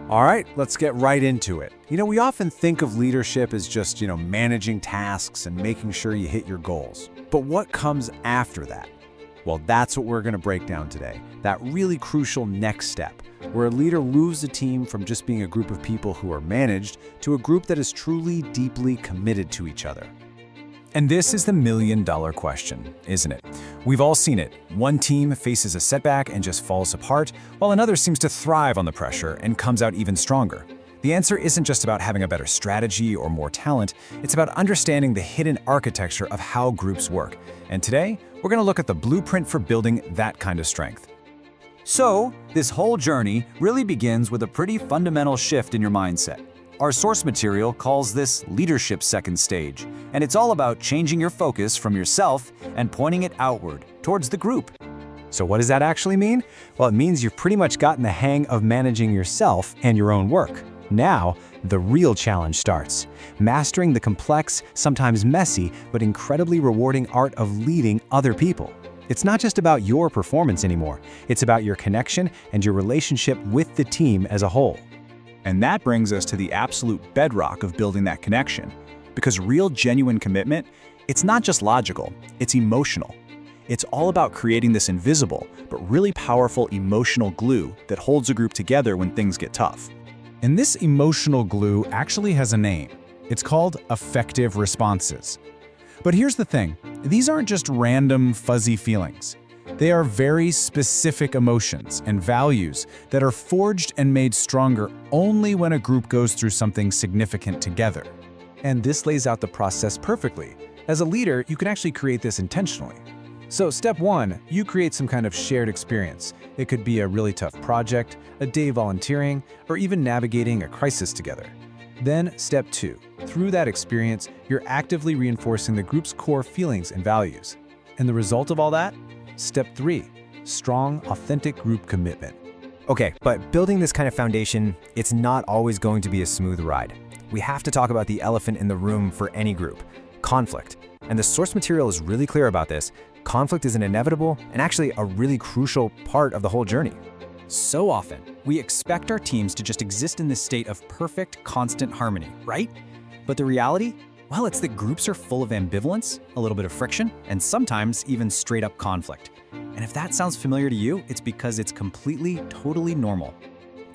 All right, let's get right into it. We often think of leadership as just, managing tasks and making sure you hit your goals. But what comes after that? Well, that's what we're going to break down today. That really crucial next step, where a leader moves a team from just being a group of people who are managed to a group that is truly, deeply committed to each other. And this is the million-dollar question, isn't it? We've all seen it. One team faces a setback and just falls apart, while another seems to thrive on the pressure and comes out even stronger. The answer isn't just about having a better strategy or more talent, it's about understanding the hidden architecture of how groups work. And today, we're going to look at the blueprint for building that kind of strength. So, this whole journey really begins with a pretty fundamental shift in your mindset. Our source material calls this leadership second stage, and it's all about changing your focus from yourself and pointing it outward, towards the group. So what does that actually mean? Well, it means you've pretty much gotten the hang of managing yourself and your own work. Now, the real challenge starts. Mastering the complex, sometimes messy, but incredibly rewarding art of leading other people. It's not just about your performance anymore. It's about your connection and your relationship with the team as a whole. And that brings us to the absolute bedrock of building that connection. Because real, genuine commitment, it's not just logical, it's emotional. It's all about creating this invisible, but really powerful emotional glue that holds a group together when things get tough. And this emotional glue actually has a name. It's called affective responses. But here's the thing, these aren't just random, fuzzy feelings. They are very specific emotions and values that are forged and made stronger only when a group goes through something significant together. And this lays out the process perfectly. As a leader, you can actually create this intentionally. So step one, you create some kind of shared experience. It could be a really tough project, a day volunteering, or even navigating a crisis together. Then step two, through that experience, you're actively reinforcing the group's core feelings and values. And the result of all that? Step three, strong, authentic group commitment. Okay, but building this kind of foundation, it's not always going to be a smooth ride. We have to talk about the elephant in the room for any group, conflict. And the source material is really clear about this. Conflict is an inevitable and actually a really crucial part of the whole journey. So often, we expect our teams to just exist in this state of perfect, constant harmony, right? But the reality? Well, it's that groups are full of ambivalence, a little bit of friction, and sometimes even straight-up conflict. And if that sounds familiar to you, it's because it's completely, totally normal.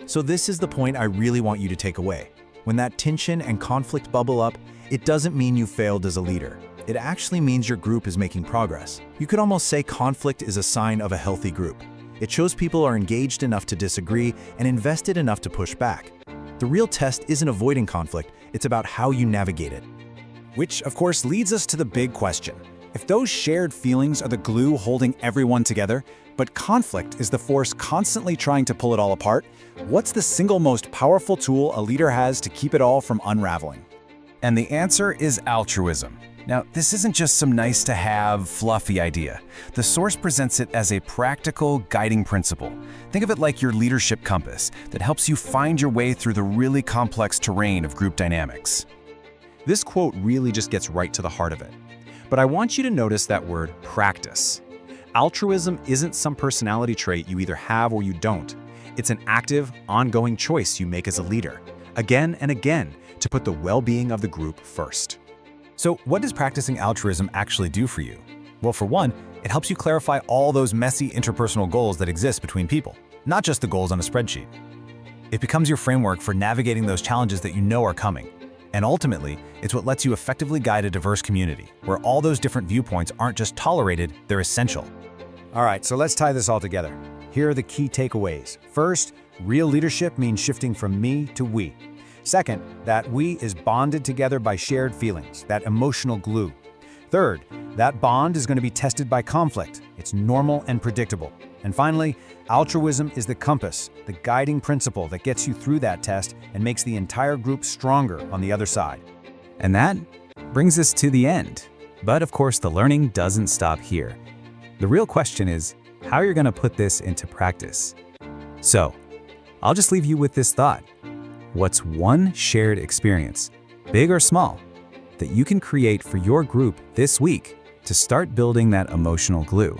So this is the point I really want you to take away. When that tension and conflict bubble up, it doesn't mean you failed as a leader. It actually means your group is making progress. You could almost say conflict is a sign of a healthy group. It shows people are engaged enough to disagree and invested enough to push back. The real test isn't avoiding conflict, it's about how you navigate it. Which, of course, leads us to the big question. If those shared feelings are the glue holding everyone together, but conflict is the force constantly trying to pull it all apart, what's the single most powerful tool a leader has to keep it all from unraveling? And the answer is altruism. Now, this isn't just some nice-to-have, fluffy idea. The source presents it as a practical, guiding principle. Think of it like your leadership compass that helps you find your way through the really complex terrain of group dynamics. This quote really just gets right to the heart of it. But I want you to notice that word practice. Altruism isn't some personality trait you either have or you don't. It's an active, ongoing choice you make as a leader, again and again, to put the well-being of the group first. So what does practicing altruism actually do for you? Well, for one, it helps you clarify all those messy interpersonal goals that exist between people, not just the goals on a spreadsheet. It becomes your framework for navigating those challenges that you know are coming. And ultimately, it's what lets you effectively guide a diverse community, where all those different viewpoints aren't just tolerated, they're essential. All right, so let's tie this all together. Here are the key takeaways. First, real leadership means shifting from me to we. Second, that we is bonded together by shared feelings, that emotional glue. Third, that bond is going to be tested by conflict. It's normal and predictable. And finally, altruism is the compass, the guiding principle that gets you through that test and makes the entire group stronger on the other side. And that brings us to the end. But of course, the learning doesn't stop here. The real question is how you're going to put this into practice. So, I'll just leave you with this thought. What's one shared experience, big or small, that you can create for your group this week to start building that emotional glue?